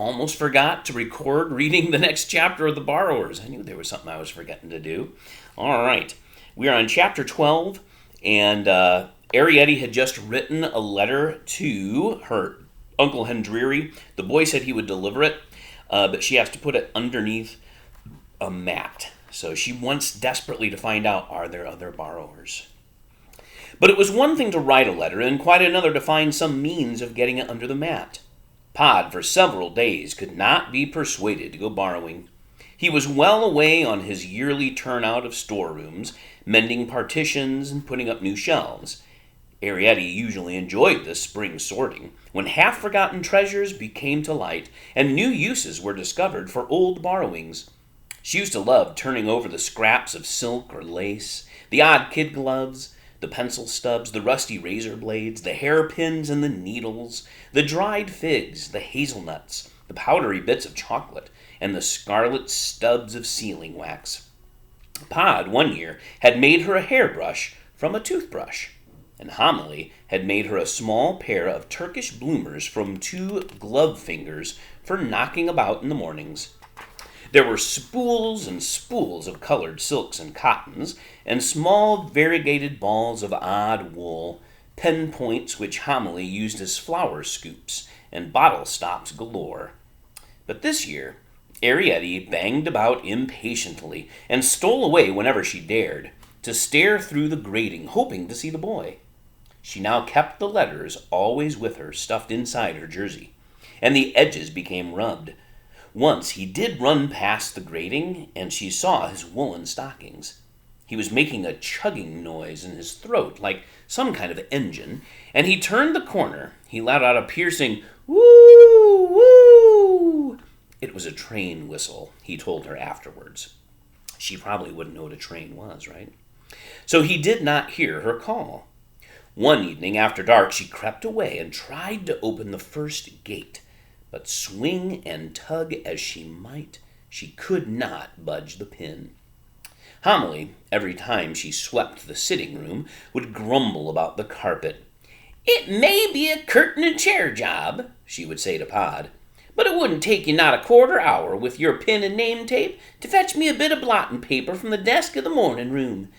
almost forgot to record reading the next chapter of The Borrowers. I knew there was something I was forgetting to do. All right. We are on chapter 12, and Arrietty had just written a letter to her Uncle Hendreary. The boy said he would deliver it, but she has to put it underneath a mat. So she wants desperately to find out, are there other borrowers? But it was one thing to write a letter, and quite another to find some means of getting it under the mat. Pod, for several days, could not be persuaded to go borrowing. He was well away on his yearly turnout of storerooms, mending partitions and putting up new shelves. Arrietty usually enjoyed this spring sorting, when half-forgotten treasures became to light, and new uses were discovered for old borrowings. She used to love turning over the scraps of silk or lace, the odd kid gloves, the pencil stubs, the rusty razor blades, the hairpins and the needles, the dried figs, the hazelnuts, the powdery bits of chocolate, and the scarlet stubs of sealing wax. Pod, one year, had made her a hairbrush from a toothbrush, and Homily had made her a small pair of Turkish bloomers from 2 glove fingers for knocking about in the mornings. There were spools and spools of colored silks and cottons, and small variegated balls of odd wool, pen points which Homily used as flower scoops, and bottle stops galore. But this year, Arrietty banged about impatiently, and stole away whenever she dared, to stare through the grating, hoping to see the boy. She now kept the letters always with her, stuffed inside her jersey, and the edges became rubbed. Once he did run past the grating, and she saw his woolen stockings. He was making a chugging noise in his throat, like some kind of engine, and he turned the corner. He let out a piercing woo, woo. It was a train whistle, he told her afterwards. She probably wouldn't know what a train was, right? So he did not hear her call. One evening after dark, she crept away and tried to open the first gate. But swing and tug as she might, she could not budge the pin. Homily, every time she swept the sitting room, would grumble about the carpet. "It may be a curtain and chair job," she would say to Pod, "but it wouldn't take you not a quarter hour with your pen and name tape to fetch me a bit of blotting paper from the desk of the morning room.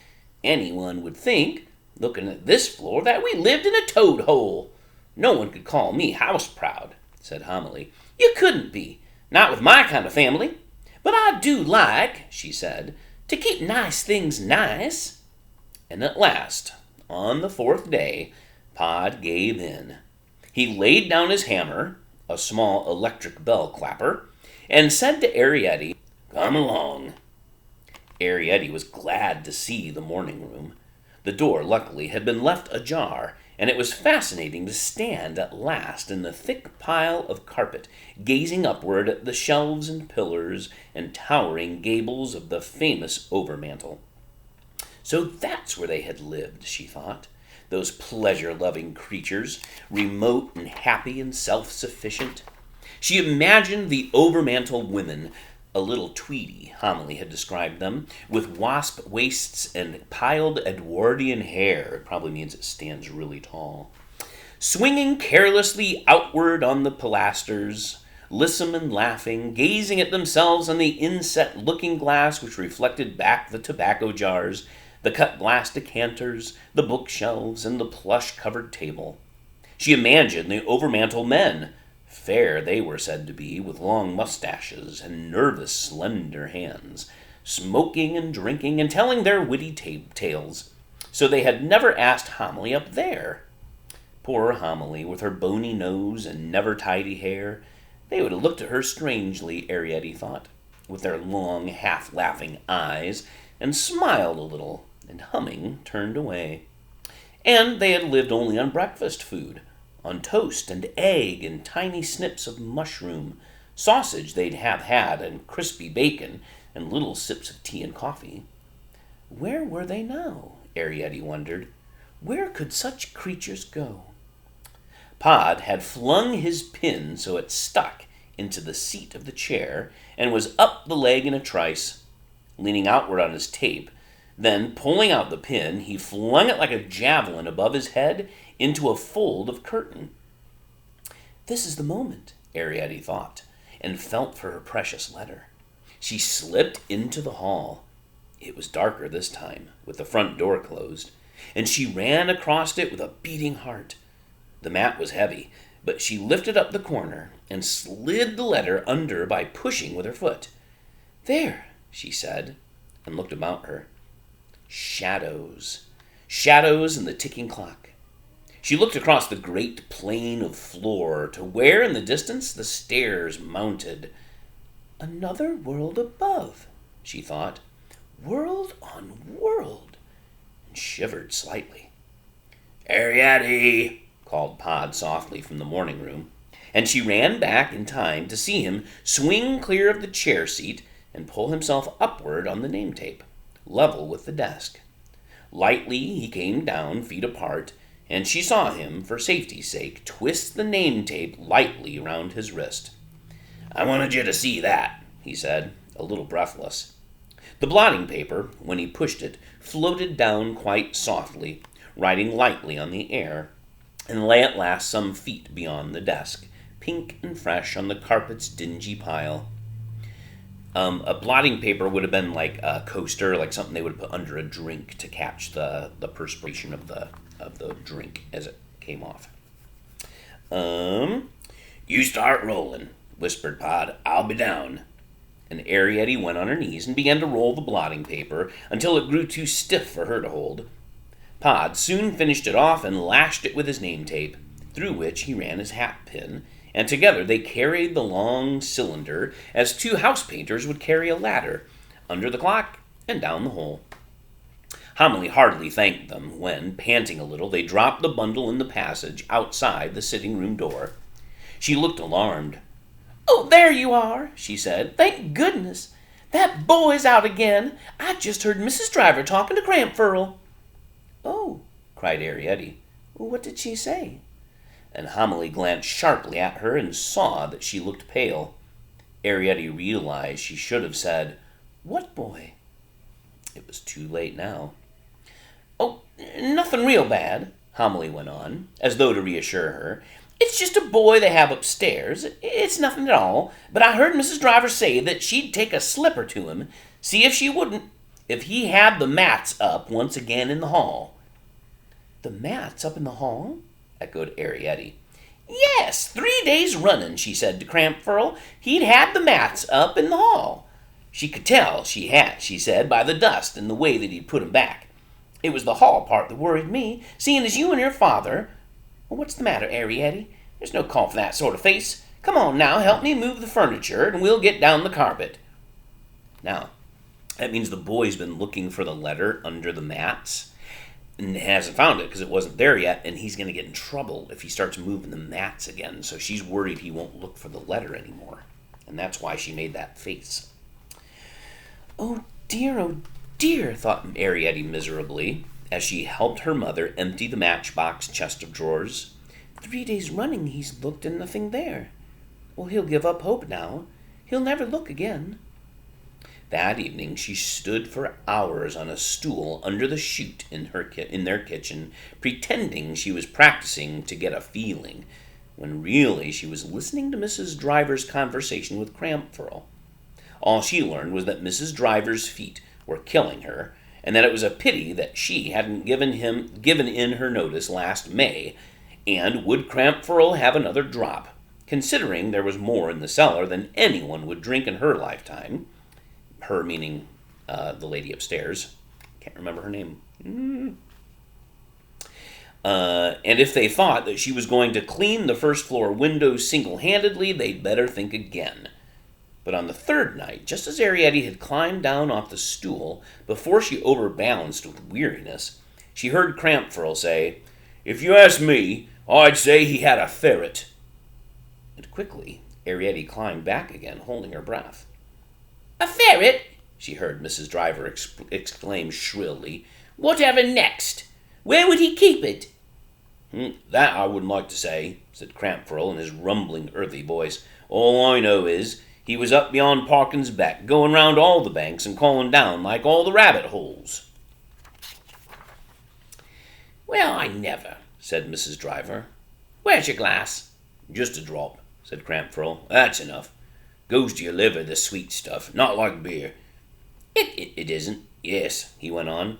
Anyone would think, looking at this floor, that we lived in a toad hole. No one could call me house-proud," said Homily. "You couldn't be, not with my kind of family. But I do like," she said, "to keep nice things nice." And at last, on the 4th day, Pod gave in. He laid down his hammer, a small electric bell clapper, and said to Arrietty, "Come along." Arrietty was glad to see the morning room. The door, luckily, had been left ajar, and it was fascinating to stand at last in the thick pile of carpet, gazing upward at the shelves and pillars and towering gables of the famous overmantel. So that's where they had lived, she thought, those pleasure-loving creatures, remote and happy and self-sufficient. She imagined the overmantel women, a little tweedy, Homily had described them, with wasp waists and piled Edwardian hair. It probably means it stands really tall. Swinging carelessly outward on the pilasters, lissom and laughing, gazing at themselves on the inset looking-glass which reflected back the tobacco jars, the cut-glass decanters, the bookshelves, and the plush-covered table. She imagined the overmantel men. Fair they were said to be, with long mustaches and nervous, slender hands, smoking and drinking and telling their witty tales. So they had never asked Homily up there. Poor Homily, with her bony nose and never-tidy hair. They would have looked at her strangely, Arrietty thought, with their long, half-laughing eyes, and smiled a little, and humming turned away. And they had lived only on breakfast food, on toast and egg and tiny snips of mushroom, sausage they'd have had, and crispy bacon, and little sips of tea and coffee. Where were they now? Arrietty wondered. Where could such creatures go? Pod had flung his pin so it stuck into the seat of the chair, and was up the leg in a trice, leaning outward on his tape. Then, pulling out the pin, he flung it like a javelin above his head into a fold of curtain. This is the moment, Arrietty thought, and felt for her precious letter. She slipped into the hall. It was darker this time, with the front door closed, and she ran across it with a beating heart. The mat was heavy, but she lifted up the corner and slid the letter under by pushing with her foot. "There," she said, and looked about her. Shadows. Shadows and the ticking clock. She looked across the great plain of floor to where in the distance the stairs mounted. Another world above, she thought. World on world, and shivered slightly. "Arrietty," called Pod softly from the morning room, and she ran back in time to see him swing clear of the chair seat and pull himself upward on the name tape, level with the desk. Lightly he came down, feet apart, and she saw him, for safety's sake, twist the name tape lightly round his wrist. "I wanted you to see that," he said, a little breathless. The blotting paper, when he pushed it, floated down quite softly, riding lightly on the air, and lay at last some feet beyond the desk, pink and fresh on the carpet's dingy pile. A blotting paper would have been like a coaster, like something they would put under a drink to catch the perspiration of the drink as it came off. "You start rolling," whispered Pod. "I'll be down." And Arrietty went on her knees and began to roll the blotting paper until it grew too stiff for her to hold. Pod soon finished it off and lashed it with his name tape, through which he ran his hat pin, and together they carried the long cylinder as two house painters would carry a ladder, under the clock and down the hole. Homily hardly thanked them when, panting a little, they dropped the bundle in the passage outside the sitting-room door. She looked alarmed. "Oh, there you are," she said. "Thank goodness. That boy's out again. I just heard Mrs. Driver talking to Crampfurl." "Oh," cried Arrietty. "What did she say?" And Homily glanced sharply at her and saw that she looked pale. Arrietty realized she should have said, "What boy?" It was too late now. "Oh, nothing real bad," Homily went on, as though to reassure her. "It's just a boy they have upstairs. It's nothing at all. But I heard Mrs. Driver say that she'd take a slipper to him, see if he had the mats up once again in the hall." "The mats up in the hall?" echoed Arrietty. "Yes, 3 days running," she said to Crampfurl. "He'd had the mats up in the hall. She could tell she had, she said, by the dust and the way that he'd put 'em back. It was the hall part that worried me, seeing as you and your father—" "What's the matter, Arrietty? There's no call for that sort of face. Come on now, help me move the furniture, and we'll get down the carpet." Now, that means the boy's been looking for the letter under the mats, and hasn't found it because it wasn't there yet, and he's going to get in trouble if he starts moving the mats again, so she's worried he won't look for the letter anymore, and that's why she made that face. Oh dear, thought Arrietty miserably, as she helped her mother empty the matchbox chest of drawers. 3 days running he's looked and nothing there. Well, he'll give up hope now. He'll never look again. That evening she stood for hours on a stool under the chute in their kitchen, pretending she was practicing to get a feeling, when really she was listening to Mrs. Driver's conversation with Crampfurl. All she learned was that Mrs. Driver's feet were killing her, and that it was a pity that she hadn't given in her notice last May, and would Crampfurl have another drop, considering there was more in the cellar than anyone would drink in her lifetime. Her meaning the lady upstairs. Can't remember her name. And if they thought that she was going to clean the first floor windows single-handedly, they'd better think again. But on the third night, just as Arrietty had climbed down off the stool, before she overbalanced with weariness, she heard Crampfurl say, "If you ask me, I'd say he had a ferret." And quickly, Arrietty climbed back again, holding her breath. "A ferret?" she heard Mrs. Driver exclaim shrilly. "Whatever next? Where would he keep it?" "That I wouldn't like to say," said Crampfurl in his rumbling, earthy voice. "All I know is, he was up beyond Parkin's Beck, going round all the banks and calling down like all the rabbit holes." "Well, I never," said Mrs. Driver. "Where's your glass?" "Just a drop," said Crampfurl. "That's enough. Goes to your liver, the sweet stuff, not like beer. It isn't. Yes, he went on.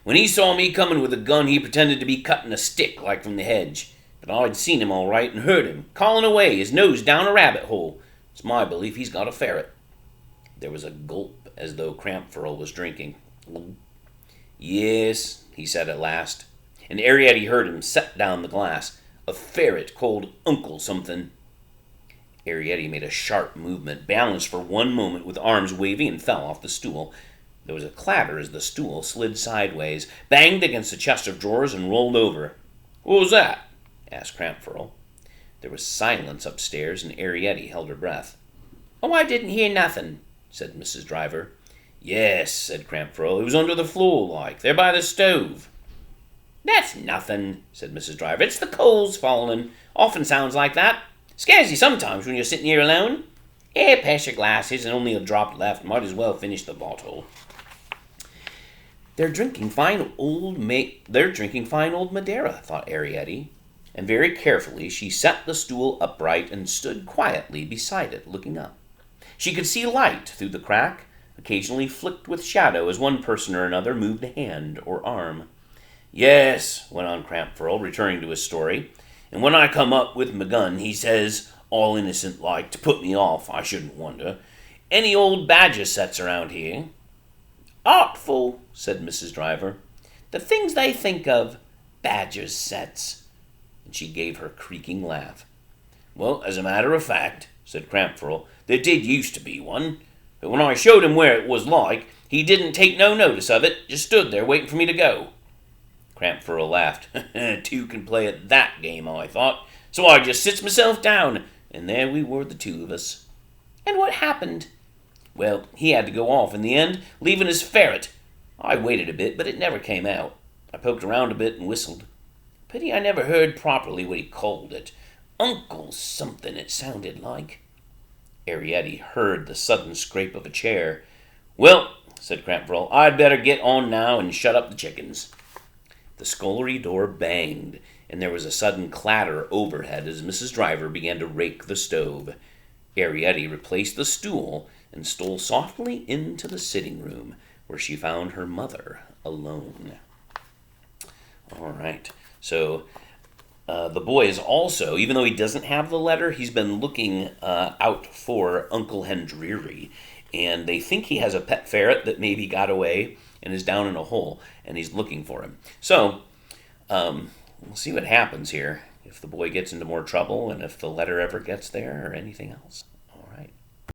When he saw me coming with a gun, he pretended to be cutting a stick like from the hedge. But I'd seen him all right and heard him, calling away, his nose down a rabbit hole. It's my belief he's got a ferret. There was a gulp, as though Crampfurl was drinking. Yes, he said at last, and Arrietty heard him set down the glass. A ferret called Uncle something. Arrietty made a sharp movement, balanced for one moment with arms waving, and fell off the stool. There was a clatter as the stool slid sideways, banged against the chest of drawers, and rolled over. "What was that?" asked Crampfurl. There was silence upstairs, and Arrietty held her breath. "Oh, I didn't hear nothing," said Mrs. Driver. "Yes," said Crampfurl. "It was under the floor, like, there by the stove." "That's nothing," said Mrs. Driver. "It's the coals falling. Often sounds like that. Scares you sometimes when you're sitting here alone. Here, pass your glasses, and only a drop left. Might as well finish the bottle." They're drinking fine old Madeira, thought Arrietty, and very carefully she set the stool upright and stood quietly beside it, looking up. She could see light through the crack, occasionally flicked with shadow as one person or another moved a hand or arm. "Yes," went on Crampfurl, returning to his story, "and when I come up with my gun, he says, all innocent like, to put me off, I shouldn't wonder, 'Any old badger sets around here?' 'Artful,' said Mrs. Driver. 'The things they think of, badgers' sets.' And she gave her creaking laugh. 'Well, as a matter of fact,' said Crampfurl, 'there did used to be one. But when I showed him where it was like, he didn't take no notice of it, just stood there waiting for me to go.' Crampfurl laughed. 'Two can play at that game,' I thought. So I just sits myself down, and there we were, the two of us." "And what happened?" "Well, he had to go off in the end, leaving his ferret. I waited a bit, but it never came out. I poked around a bit and whistled. Pity I never heard properly what he called it. Uncle something it sounded like." Arrietty heard the sudden scrape of a chair. "Well," said Crampfurl, "I'd better get on now and shut up the chickens." The scullery door banged, and there was a sudden clatter overhead as Mrs. Driver began to rake the stove. Arrietty replaced the stool and stole softly into the sitting room, where she found her mother alone. All right, so the boy is also, even though he doesn't have the letter, he's been looking out for Uncle Hendreary, and they think he has a pet ferret that maybe got away and is down in a hole, and he's looking for him. So, we'll see what happens here, if the boy gets into more trouble, and if the letter ever gets there, or anything else.